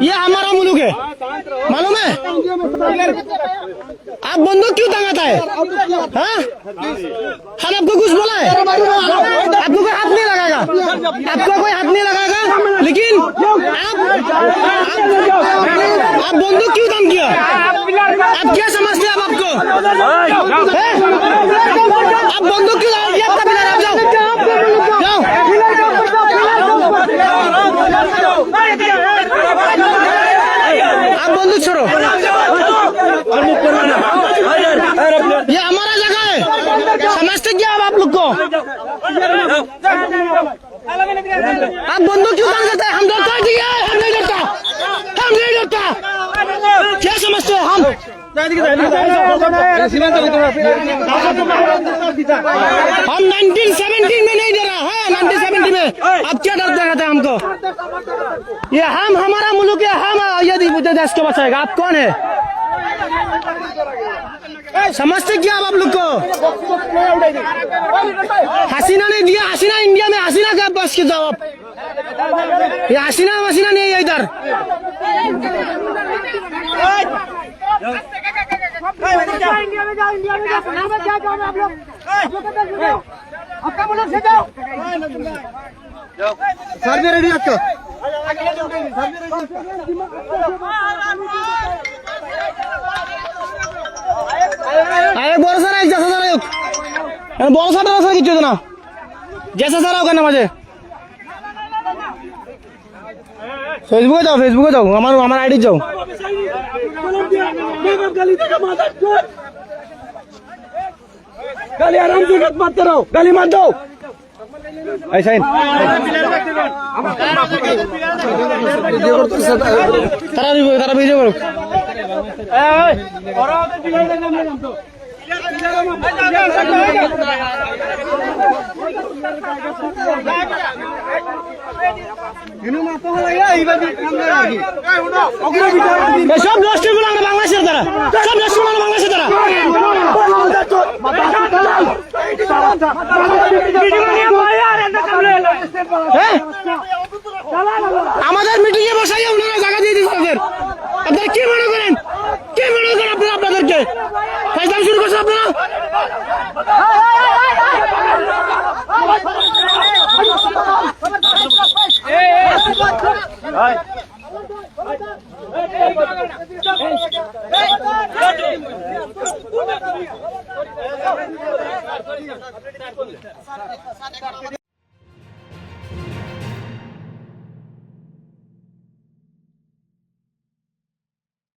ये हमारा मुल्क है, मालूम है? आप बंदूक क्यों टांगाता है? हाँ, हम आपको कुछ बोला है? आपको कोई हाथ नहीं लगाएगा, आपको कोई हाथ नहीं लगाएगा, लेकिन आप बंदूक क्यों काम किया? आप क्या समझते हैं? आप आपको आप बंदूक क्यों लगाएंगे? आपका पिलर, आप जाओ जाओ। आप बंदूक छोड़ो, ये हमारा जगह है, समझते क्या आप लोग को? आप बंदूक क्यों टांग सकते हैं? हम डरता है, हम नहीं डरता, हम नहीं डरता। क्या समझते हैं हम? हम 1970 में नहीं डरा है, 1970 में। अब क्या डर दिखाते हैं हमको? ये हम, हमारा मुल्क है, हम यदि देश को बचाएगा। आप कौन है? समझते क्या आप लोग को? हसीना ने दिया, हसीना इंडिया में, हसीना का बस के जवाब। ये हसीना वसीना नहीं है इधर। इंडिया में जाओ, इंडिया में जाओ, क्या काम है आप लोग? आपका मुल्क से जाओ। सर भी रेडी आपका? আরে বড় স্যার এক জেসা স্যার এক বড় স্যার স্যার কিছু না জেসা স্যার ওখানে মাঝে ফেসবুকে যাও আমার আইডি যাও गाली आराम से मत करो, गाली मत दो। ऐसा তারা ভিডিও করো সব নষ্ট গুলো আমরা বাংলাদেশের দ্বারা সব নষ্ট গুলো বাংলাদেশের দ্বারা আমাদের মিটিং এ বসাইয়া ওনারা জায়গা দিয়ে দিচ্ছে আপনারা কি মনে করেন আপনারা আপনাদেরকে ফাইজলাম শুরু করছেন আপনারা